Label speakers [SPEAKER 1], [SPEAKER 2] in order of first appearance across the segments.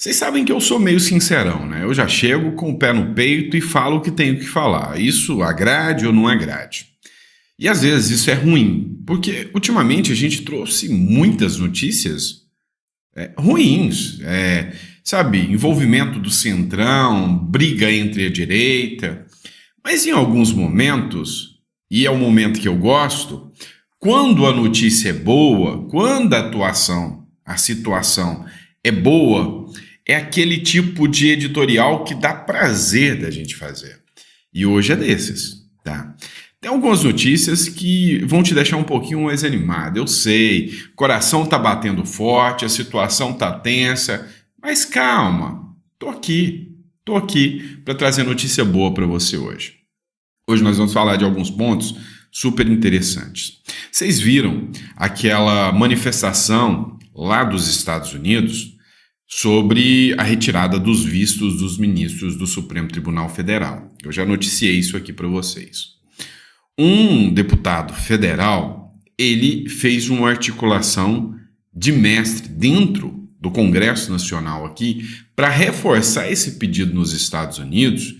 [SPEAKER 1] Vocês sabem que eu sou meio sincerão, né? Eu já chego com o pé no peito e falo o que tenho que falar. Isso agrade ou não agrade. E às vezes isso é ruim, porque ultimamente a gente trouxe muitas notícias ruins. Sabe, envolvimento do centrão, briga entre a direita. Mas em alguns momentos, e é o momento que eu gosto, quando a notícia é boa, quando a situação é boa, é aquele tipo de editorial que dá prazer da gente fazer. E hoje é desses, tá? Tem algumas notícias que vão te deixar um pouquinho mais animado, eu sei, o coração tá batendo forte, a situação tá tensa, mas calma, tô aqui para trazer notícia boa para você hoje. Hoje nós vamos falar de alguns pontos super interessantes. Vocês viram aquela manifestação lá dos Estados Unidos sobre a retirada dos vistos dos ministros do Supremo Tribunal Federal? Eu já noticiei isso aqui para vocês. Um deputado federal, ele fez uma articulação de mestre dentro do Congresso Nacional aqui para reforçar esse pedido nos Estados Unidos,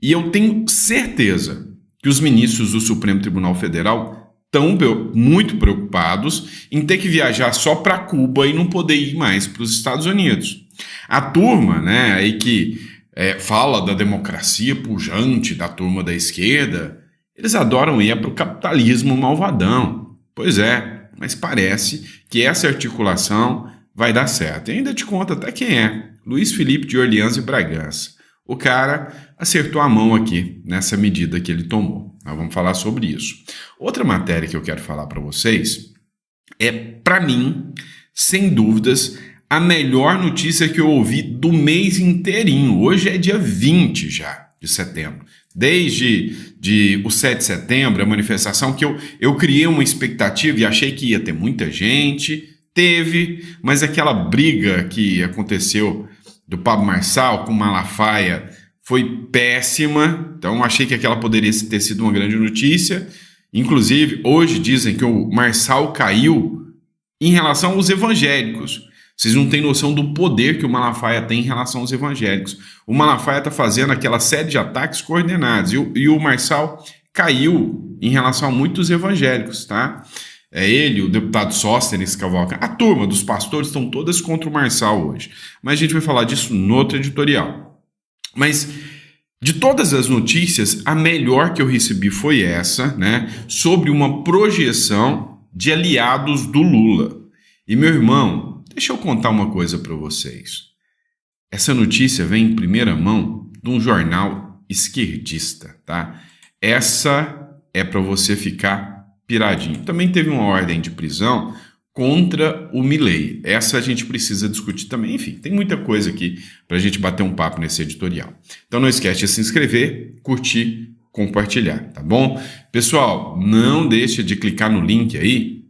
[SPEAKER 1] e eu tenho certeza que os ministros do Supremo Tribunal Federal estão muito preocupados em ter que viajar só para Cuba e não poder ir mais para os Estados Unidos. A turma, né, aí que fala da democracia pujante, da turma da esquerda, eles adoram ir para o capitalismo malvadão. Pois é, mas parece que essa articulação vai dar certo. E ainda te conto até quem é. Luiz Felipe de Orleans e Bragança. O cara acertou a mão aqui nessa medida que ele tomou. Nós vamos falar sobre isso. Outra matéria que eu quero falar para vocês é, para mim, sem dúvidas, a melhor notícia que eu ouvi do mês inteirinho. Hoje é dia 20 já de setembro. Desde o 7 de setembro, a manifestação que eu criei uma expectativa e achei que ia ter muita gente. Teve, mas aquela briga que aconteceu do Pablo Marçal com Malafaia foi péssima, então achei que aquela poderia ter sido uma grande notícia. Inclusive, hoje dizem que o Marçal caiu em relação aos evangélicos. Vocês não têm noção do poder que o Malafaia tem em relação aos evangélicos. O Malafaia está fazendo aquela série de ataques coordenados e o Marçal caiu em relação a muitos evangélicos, tá? Ele, o deputado Sóstenes Cavalcante, a turma dos pastores estão todas contra o Marçal hoje. Mas a gente vai falar disso no outro editorial. Mas de todas as notícias, a melhor que eu recebi foi essa, né? Sobre uma projeção de aliados do Lula. E meu irmão, deixa eu contar uma coisa para vocês. Essa notícia vem em primeira mão de um jornal esquerdista, tá? Essa é para você ficar piradinho. Também teve uma ordem de prisão contra o Milei. Essa a gente precisa discutir também. Enfim, tem muita coisa aqui para a gente bater um papo nesse editorial. Então não esquece de se inscrever, curtir, compartilhar, tá bom? Pessoal, não deixe de clicar no link aí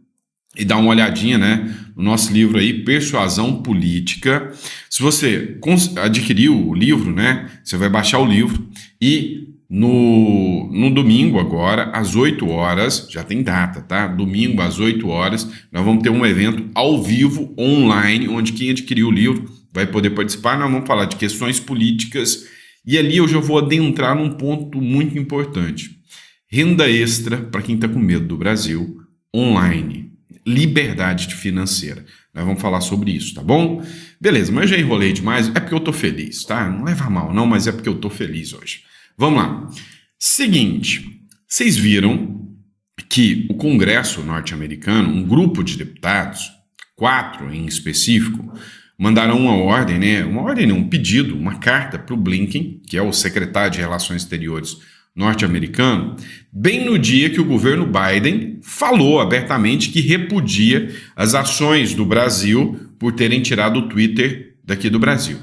[SPEAKER 1] e dar uma olhadinha, né, no nosso livro aí, Persuasão Política. Se você adquiriu o livro, né, você vai baixar o livro e no domingo agora, às 8 horas, já tem data, tá? Domingo às 8 horas, nós vamos ter um evento ao vivo, online, onde quem adquiriu o livro vai poder participar. Nós vamos falar de questões políticas e ali eu já vou adentrar num ponto muito importante. Renda extra para quem está com medo do Brasil, online. Liberdade financeira. Nós vamos falar sobre isso, tá bom? Beleza, mas eu já enrolei demais, é porque eu tô feliz, tá? Não leva mal não, mas é porque eu tô feliz hoje. Vamos lá. Seguinte, vocês viram que o Congresso norte-americano, um grupo de deputados, 4 em específico, mandaram uma ordem, né? Uma ordem, não, um pedido, uma carta para o Blinken, que é o secretário de Relações Exteriores norte-americano, bem no dia que o governo Biden falou abertamente que repudia as ações do Brasil por terem tirado o Twitter daqui do Brasil.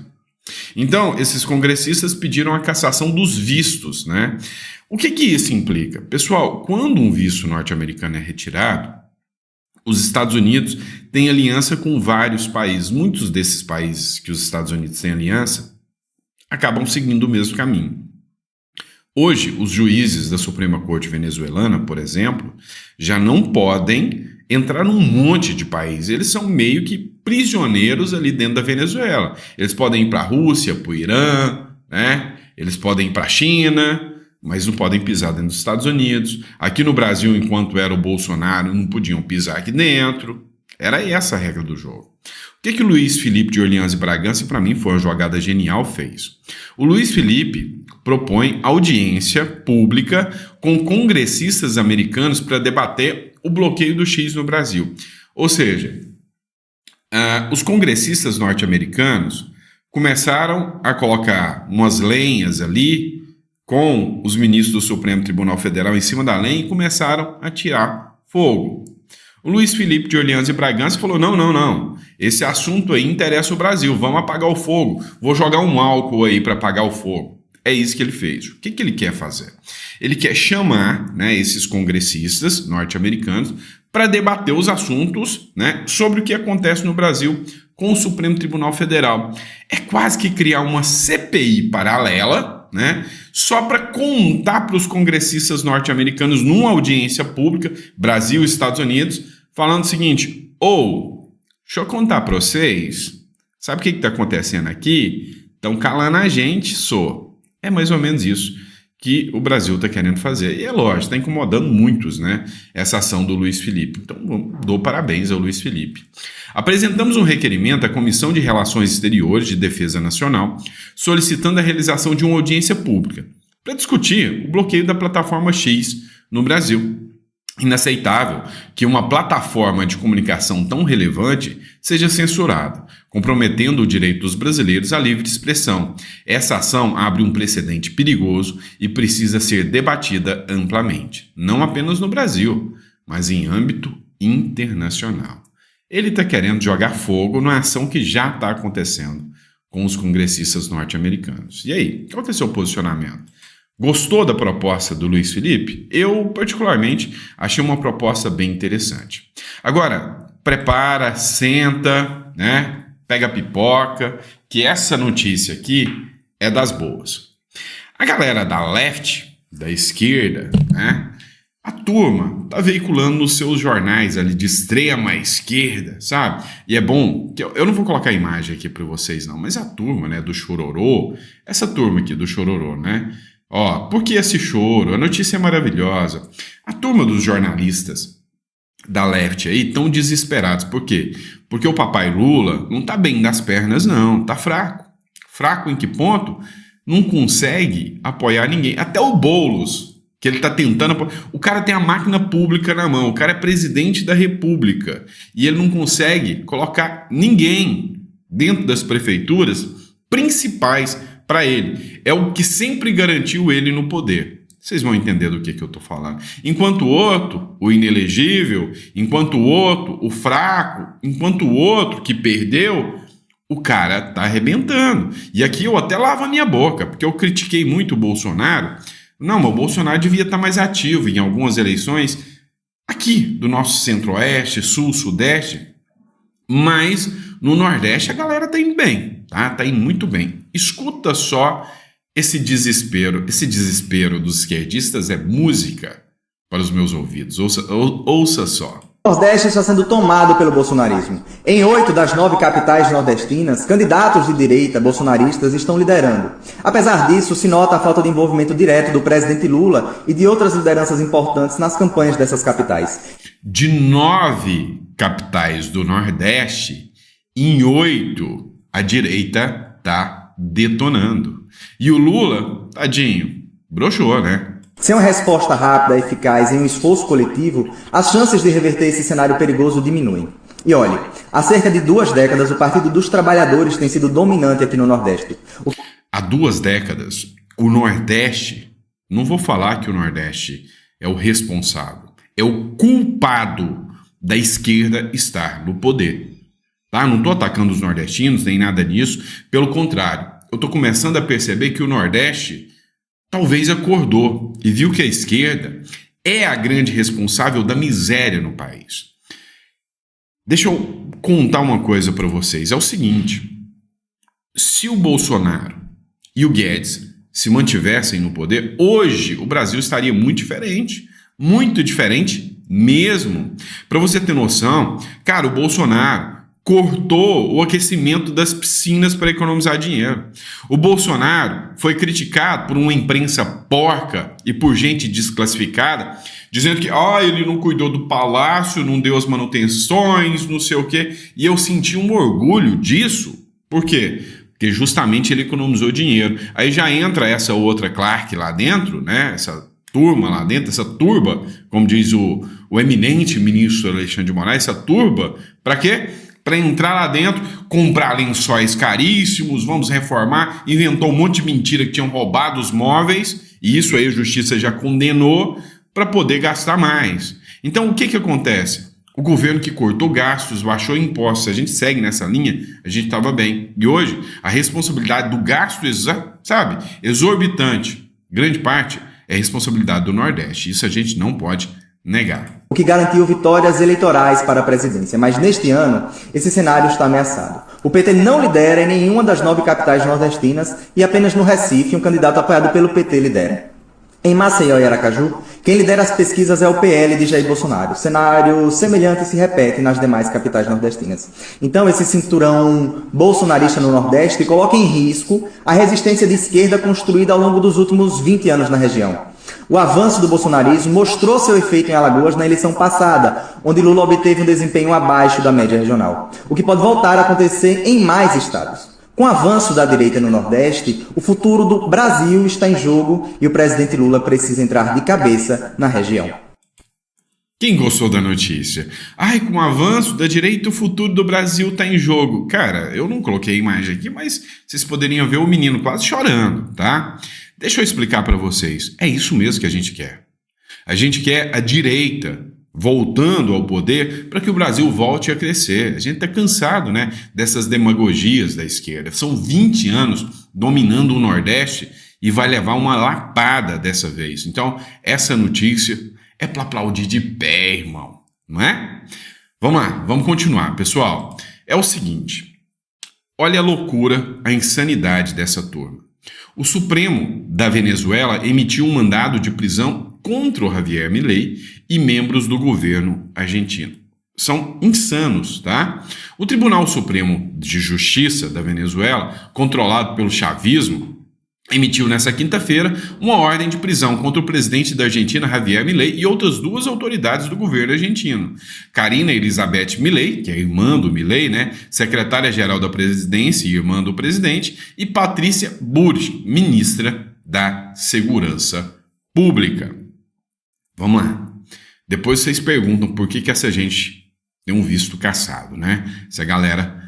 [SPEAKER 1] Então, esses congressistas pediram a cassação dos vistos, né? O que isso implica? Pessoal, quando um visto norte-americano é retirado, os Estados Unidos têm aliança com vários países. Muitos desses países que os Estados Unidos têm aliança acabam seguindo o mesmo caminho. Hoje, os juízes da Suprema Corte venezuelana, por exemplo, já não podem entrar num monte de países. Eles são meio que prisioneiros ali dentro da Venezuela. Eles podem ir para a Rússia, para o Irã, né? Eles podem ir para a China, mas não podem pisar dentro dos Estados Unidos. Aqui no Brasil, enquanto era o Bolsonaro, não podiam pisar aqui dentro. Era essa a regra do jogo. O que o Luiz Felipe de Orleans e Bragança, para mim, foi uma jogada genial, fez? O Luiz Felipe propõe audiência pública com congressistas americanos para debater o bloqueio do X no Brasil. Ou seja, os congressistas norte-americanos começaram a colocar umas lenhas ali com os ministros do Supremo Tribunal Federal em cima da lenha e começaram a tirar fogo. O Luiz Felipe de Orleans e Bragança falou, não, esse assunto aí interessa o Brasil, vamos apagar o fogo, vou jogar um álcool aí para apagar o fogo. É isso que ele fez. O que ele quer fazer? Ele quer chamar, né, esses congressistas norte-americanos para debater os assuntos, né, sobre o que acontece no Brasil com o Supremo Tribunal Federal. É quase que criar uma CPI paralela, né, só para contar para os congressistas norte-americanos numa audiência pública, Brasil e Estados Unidos, falando o seguinte, deixa eu contar para vocês, sabe o que está acontecendo aqui? Estão calando a gente, É mais ou menos isso que o Brasil está querendo fazer. E é lógico, está incomodando muitos, né, essa ação do Luiz Felipe. Então, dou parabéns ao Luiz Felipe. Apresentamos um requerimento à Comissão de Relações Exteriores de Defesa Nacional, solicitando a realização de uma audiência pública para discutir o bloqueio da plataforma X no Brasil. Inaceitável que uma plataforma de comunicação tão relevante seja censurada, comprometendo o direito dos brasileiros à livre expressão. Essa ação abre um precedente perigoso e precisa ser debatida amplamente, não apenas no Brasil, mas em âmbito internacional. Ele está querendo jogar fogo numa ação que já está acontecendo com os congressistas norte-americanos. E aí, qual que é o seu posicionamento? Gostou da proposta do Luiz Felipe? Eu, particularmente, achei uma proposta bem interessante. Agora, prepara, senta, né? Pega a pipoca, que essa notícia aqui é das boas. A galera da left, da esquerda, né? A turma tá veiculando nos seus jornais ali de extrema esquerda, sabe? E é bom, que eu não vou colocar a imagem aqui para vocês não, mas a turma, né, do Chororô, essa turma aqui do Chororô, né? Por que esse choro? A notícia é maravilhosa. A turma dos jornalistas da left aí estão desesperados. Por quê? Porque o papai Lula não tá bem das pernas, não. Tá fraco. Fraco em que ponto? Não consegue apoiar ninguém. Até o Boulos, que ele tá tentando apoiar. O cara tem a máquina pública na mão. O cara é presidente da República. E ele não consegue colocar ninguém dentro das prefeituras principais para ele. É o que sempre garantiu ele no poder. Vocês vão entender do que eu estou falando. Enquanto o outro, o inelegível, enquanto o outro, o fraco, enquanto o outro que perdeu, o cara tá arrebentando. E aqui eu até lavo a minha boca, porque eu critiquei muito o Bolsonaro. Não, mas o Bolsonaro devia estar mais ativo em algumas eleições aqui do nosso centro-oeste, sul, sudeste, mas no Nordeste a galera tá indo bem, tá? Tá indo muito bem. Escuta só esse desespero. Esse desespero dos esquerdistas é música para os meus ouvidos. Ouça só.
[SPEAKER 2] O Nordeste está sendo tomado pelo bolsonarismo. Em 8 das 9 capitais nordestinas, candidatos de direita bolsonaristas estão liderando. Apesar disso, se nota a falta de envolvimento direto do presidente Lula e de outras lideranças importantes nas campanhas dessas capitais.
[SPEAKER 1] De 9 capitais do Nordeste, em 8 a direita está detonando. E o Lula, tadinho, broxou, né?
[SPEAKER 2] Sem uma resposta rápida, eficaz e um esforço coletivo, as chances de reverter esse cenário perigoso diminuem. E olhe, há cerca de 2 décadas o Partido dos Trabalhadores tem sido dominante aqui no Nordeste.
[SPEAKER 1] Há 2 décadas, o Nordeste, não vou falar que o Nordeste é o responsável, é o culpado da esquerda estar no poder. Tá? Não estou atacando os nordestinos, nem nada disso, pelo contrário, eu estou começando a perceber que o Nordeste talvez acordou e viu que a esquerda é a grande responsável da miséria no país. Deixa eu contar uma coisa para vocês. É o seguinte, se o Bolsonaro e o Guedes se mantivessem no poder, hoje o Brasil estaria muito diferente mesmo. Para você ter noção, cara, o Bolsonaro cortou o aquecimento das piscinas para economizar dinheiro. O Bolsonaro foi criticado por uma imprensa porca e por gente desclassificada, dizendo que ele não cuidou do palácio, não deu as manutenções, não sei o quê. E eu senti um orgulho disso. Por quê? Porque justamente ele economizou dinheiro. Aí já entra essa outra Clark lá dentro, né? Essa turma lá dentro, essa turba, como diz o eminente ministro Alexandre de Moraes, essa turba, para quê? Para entrar lá dentro, comprar lençóis caríssimos, vamos reformar, inventou um monte de mentira que tinham roubado os móveis, e isso aí a justiça já condenou, para poder gastar mais. Então o que acontece? O governo que cortou gastos, baixou impostos, se a gente segue nessa linha, a gente estava bem. E hoje, a responsabilidade do gasto, exorbitante, grande parte, é responsabilidade do Nordeste. Isso a gente não pode negar.
[SPEAKER 2] O que garantiu vitórias eleitorais para a presidência, mas neste ano, esse cenário está ameaçado. O PT não lidera em nenhuma das 9 capitais nordestinas e apenas no Recife, um candidato apoiado pelo PT lidera. Em Maceió e Aracaju, quem lidera as pesquisas é o PL de Jair Bolsonaro. Cenário semelhante se repete nas demais capitais nordestinas. Então, esse cinturão bolsonarista no Nordeste coloca em risco a resistência de esquerda construída ao longo dos últimos 20 anos na região. O avanço do bolsonarismo mostrou seu efeito em Alagoas na eleição passada, onde Lula obteve um desempenho abaixo da média regional, o que pode voltar a acontecer em mais estados. Com o avanço da direita no Nordeste, o futuro do Brasil está em jogo e o presidente Lula precisa entrar de cabeça na região.
[SPEAKER 1] Quem gostou da notícia? Com o avanço da direita, o futuro do Brasil está em jogo. Cara, eu não coloquei a imagem aqui, mas vocês poderiam ver o menino quase chorando, tá? Deixa eu explicar para vocês. É isso mesmo que a gente quer. A gente quer a direita voltando ao poder para que o Brasil volte a crescer. A gente está cansado, né, dessas demagogias da esquerda. São 20 anos dominando o Nordeste e vai levar uma lapada dessa vez. Então, essa notícia é para aplaudir de pé, irmão, não é? Vamos lá, vamos continuar, pessoal. É o seguinte, olha a loucura, a insanidade dessa turma. O Supremo da Venezuela emitiu um mandado de prisão contra o Javier Milei e membros do governo argentino. São insanos, tá? O Tribunal Supremo de Justiça da Venezuela, controlado pelo chavismo, emitiu nesta quinta-feira uma ordem de prisão contra o presidente da Argentina, Javier Milei, e outras 2 autoridades do governo argentino. Karina Elizabeth Milei, que é irmã do Milei, né, secretária-geral da presidência e irmã do presidente, e Patrícia Burch, ministra da Segurança Pública. Vamos lá. Depois vocês perguntam por que essa gente tem um visto cassado, né? Essa galera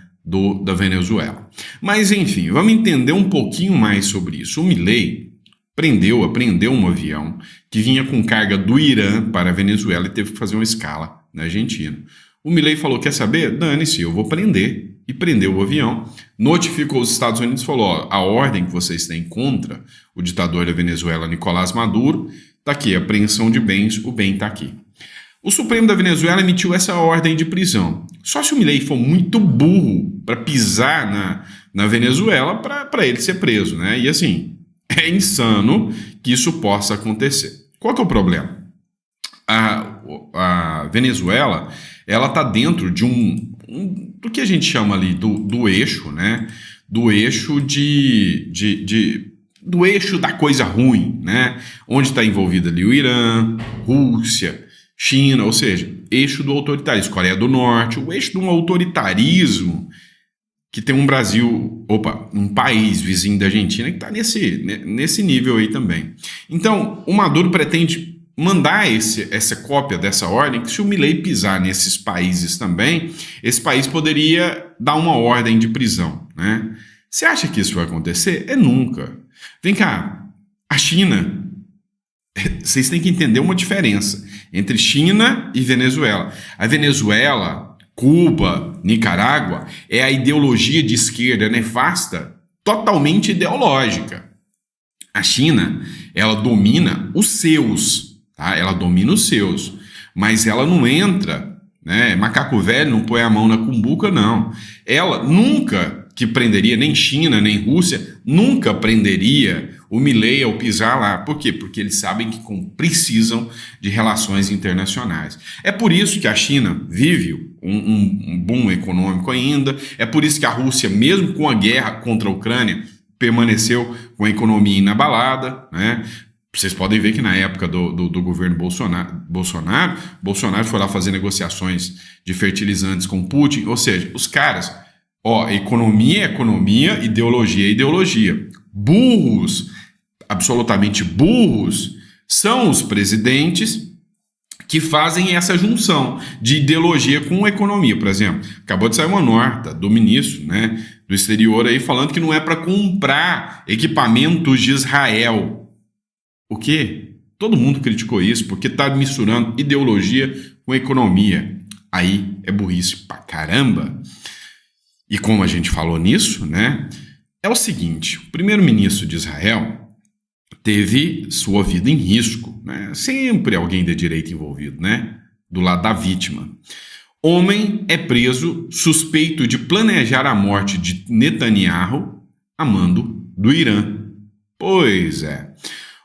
[SPEAKER 1] da Venezuela. Mas, enfim, vamos entender um pouquinho mais sobre isso. O Milei apreendeu um avião que vinha com carga do Irã para a Venezuela e teve que fazer uma escala na Argentina. O Milei falou, quer saber? Dane-se, eu vou prender. E prendeu o avião, notificou os Estados Unidos e falou, a ordem que vocês têm contra o ditador da Venezuela, Nicolás Maduro, está aqui, apreensão de bens, o bem está aqui. O Supremo da Venezuela emitiu essa ordem de prisão. Só se o Milei for muito burro para pisar na Venezuela para ele ser preso, né? E assim, é insano que isso possa acontecer. Qual que é o problema? A Venezuela, ela está dentro de do que a gente chama ali do eixo, né? Do eixo do eixo da coisa ruim, né? Onde está envolvido ali o Irã, Rússia, China, ou seja, eixo do autoritarismo, Coreia do Norte, o eixo de um autoritarismo que tem um um país vizinho da Argentina que está nesse nível aí também. Então, o Maduro pretende mandar essa cópia dessa ordem, que se o Milei pisar nesses países também, esse país poderia dar uma ordem de prisão, né? Você acha que isso vai acontecer? É nunca. Vem cá, a China, vocês têm que entender uma diferença entre China e Venezuela. A Venezuela, Cuba, Nicarágua, é a ideologia de esquerda nefasta, totalmente ideológica. A China, ela domina os seus, tá? Ela domina os seus, mas ela não entra, né? Macaco velho não põe a mão na cumbuca, não. Ela nunca que prenderia, nem China, nem Rússia, nunca prenderia o Milei ao pisar lá. Por quê? Porque eles sabem que precisam de relações internacionais. É por isso que a China vive um boom econômico ainda, é por isso que a Rússia, mesmo com a guerra contra a Ucrânia, permaneceu com a economia inabalada, né? Vocês podem ver que na época do governo Bolsonaro foi lá fazer negociações de fertilizantes com Putin, ou seja, os caras, economia é economia, ideologia é ideologia. Burros, absolutamente burros, são os presidentes que fazem essa junção de ideologia com economia. Por exemplo, acabou de sair uma nota do ministro, né, do exterior aí falando que não é para comprar equipamentos de Israel. O quê? Todo mundo criticou isso porque está misturando ideologia com economia. Aí é burrice pra caramba. E como a gente falou nisso, né? É o seguinte, o primeiro-ministro de Israel teve sua vida em risco, né? Sempre alguém de direita envolvido, né? Do lado da vítima. Homem é preso suspeito de planejar a morte de Netanyahu a mando do Irã. Pois é.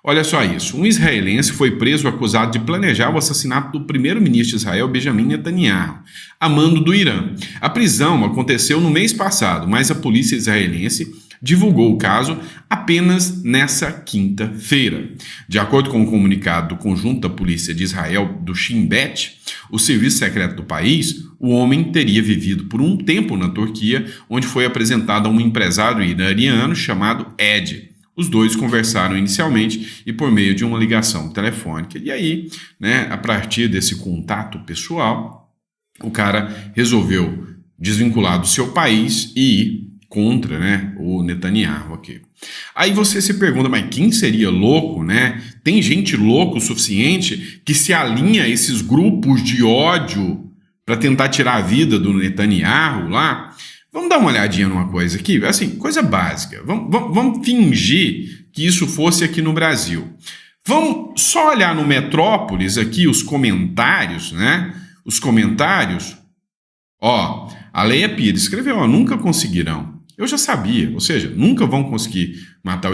[SPEAKER 1] Olha só isso, um israelense foi preso acusado de planejar o assassinato do primeiro-ministro de Israel, Benjamin Netanyahu, a mando do Irã. A prisão aconteceu no mês passado, mas a polícia israelense divulgou o caso apenas nessa quinta-feira. De acordo com o comunicado do Conjunto da Polícia de Israel, do Shin Bet, o serviço secreto do país, o homem teria vivido por um tempo na Turquia, onde foi apresentado a um empresário iraniano chamado Ed. Os dois conversaram inicialmente e por meio de uma ligação telefônica. E aí, né, a partir desse contato pessoal, o cara resolveu desvincular do seu país e ir contra, né, o Netanyahu aqui. Aí você se pergunta, mas quem seria louco, né? Tem gente louca o suficiente que se alinha a esses grupos de ódio para tentar tirar a vida do Netanyahu lá? Vamos dar uma olhadinha numa coisa aqui, assim, coisa básica. Vamos fingir que isso fosse aqui no Brasil. Vamos só olhar no Metrópolis aqui os comentários, né? Os comentários. A Leia Pires escreveu, nunca conseguirão. Eu já sabia, ou seja, nunca vão conseguir matar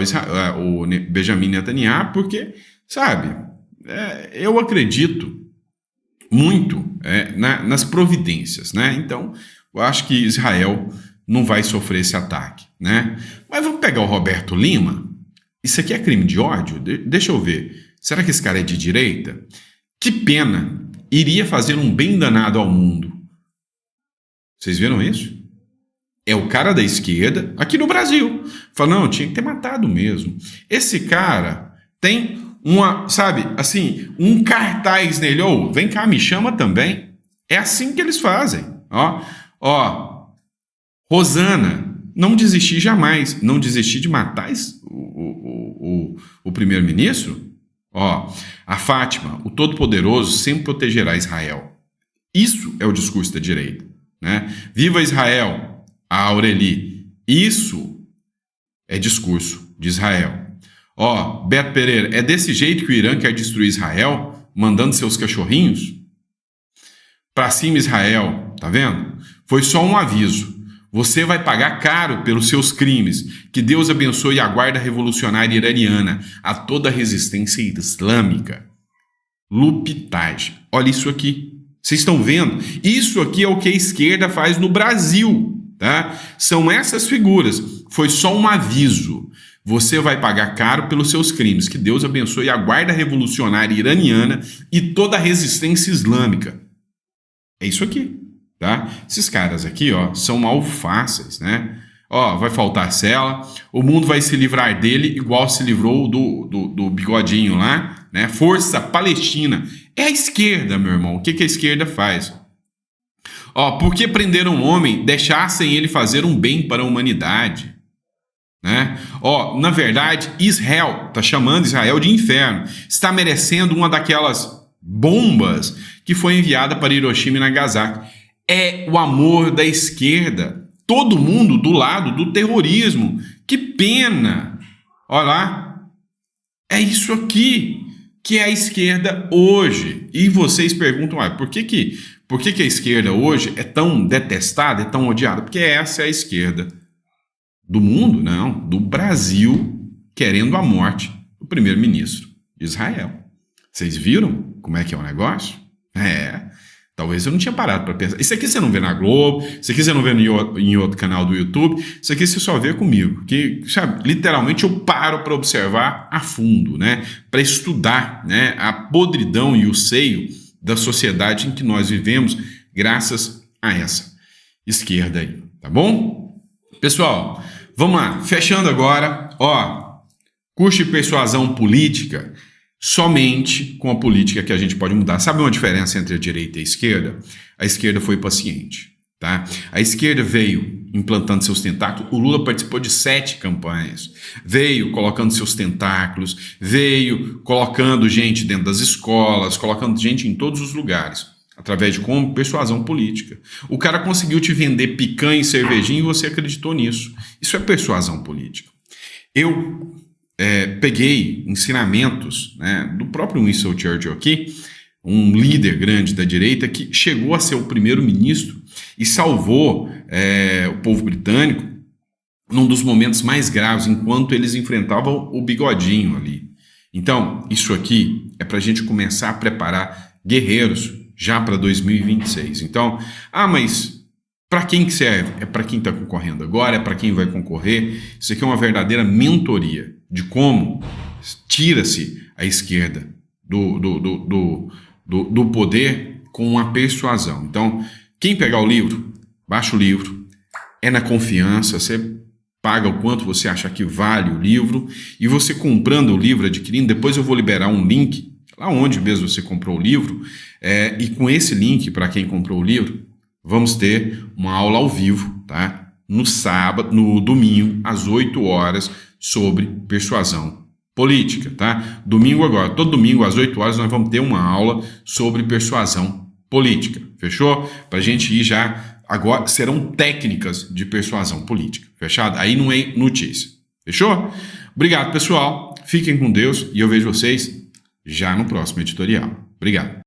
[SPEAKER 1] o Benjamin Netanyahu porque, sabe, eu acredito muito nas providências, né? Então, eu acho que Israel não vai sofrer esse ataque, né? Mas vamos pegar o Roberto Lima. Isso aqui é crime de ódio? Deixa eu ver. Será que esse cara é de direita? Que pena. Iria fazer um bem danado ao mundo. Vocês viram isso? É o cara da esquerda aqui no Brasil. Fala, não, tinha que ter matado mesmo. Esse cara tem um cartaz nele. Vem cá, me chama também. É assim que eles fazem. Rosana, não desisti jamais. Não desisti de matar o primeiro-ministro? A Fátima, o Todo-Poderoso sempre protegerá Israel. Isso é o discurso da direita, né? Viva Israel! A Aureli, isso é discurso de Israel. Beto Pereira, é desse jeito que o Irã quer destruir Israel, mandando seus cachorrinhos? Pra cima Israel, tá vendo? Foi só um aviso. Você vai pagar caro pelos seus crimes. Que Deus abençoe a Guarda Revolucionária Iraniana, a toda a resistência islâmica. Lupitagem. Olha isso aqui. Vocês estão vendo? Isso aqui é o que a esquerda faz no Brasil. Tá? São essas figuras. Foi só um aviso. Você vai pagar caro pelos seus crimes. Que Deus abençoe a Guarda Revolucionária Iraniana e toda a resistência islâmica. É isso aqui, tá? Esses caras aqui, são malfáceis, né? Vai faltar cela, o mundo vai se livrar dele igual se livrou do bigodinho lá, né? Força Palestina. É a esquerda, meu irmão. O que a esquerda faz? Por que prender um homem, deixassem ele fazer um bem para a humanidade? Né? Na verdade, Israel, está chamando Israel de inferno, está merecendo uma daquelas bombas que foi enviada para Hiroshima e Nagasaki. É o amor da esquerda, todo mundo do lado do terrorismo. Que pena! Olha lá, é isso aqui que é a esquerda hoje. E vocês perguntam, por que a esquerda hoje é tão detestada, é tão odiada? Porque essa é a esquerda do mundo, não, do Brasil querendo a morte do primeiro-ministro de Israel. Vocês viram como é que é o negócio? Talvez eu não tinha parado para pensar. Isso aqui você não vê na Globo, isso aqui você não vê em outro canal do YouTube, isso aqui você só vê comigo. Que, sabe, literalmente eu paro para observar a fundo, né? Para estudar, né, a podridão e o seio da sociedade em que nós vivemos, graças a essa esquerda aí, tá bom? Pessoal, vamos lá. Fechando agora, curso de persuasão política, somente com a política que a gente pode mudar. Sabe uma diferença entre a direita e a esquerda? A esquerda foi paciente, tá? A esquerda veio implantando seus tentáculos. O Lula participou de 7 campanhas. Veio colocando seus tentáculos, veio colocando gente dentro das escolas, colocando gente em todos os lugares, através de como? Persuasão política. O cara conseguiu te vender picanha e cervejinha e você acreditou nisso. Isso é persuasão política. Eu peguei ensinamentos, né, do próprio Winston Churchill aqui, um líder grande da direita que chegou a ser o primeiro-ministro e salvou o povo britânico num dos momentos mais graves, enquanto eles enfrentavam o bigodinho ali. Então, isso aqui é para a gente começar a preparar guerreiros já para 2026. Então, mas para quem que serve? É para quem está concorrendo agora, é para quem vai concorrer. Isso aqui é uma verdadeira mentoria de como tira-se a esquerda do poder com a persuasão. Então, quem pegar o livro, baixa o livro, é na confiança, você paga o quanto você acha que vale o livro, e você comprando o livro, adquirindo, depois eu vou liberar um link, lá onde mesmo você comprou o livro, e com esse link, para quem comprou o livro, vamos ter uma aula ao vivo, tá? No domingo, às 8 horas, sobre persuasão política, tá? Domingo agora, todo domingo às 8 horas nós vamos ter uma aula sobre persuasão política, fechou? Pra gente ir já, agora serão técnicas de persuasão política, fechado? Aí não é notícia, fechou? Obrigado, pessoal, fiquem com Deus e eu vejo vocês já no próximo editorial. Obrigado.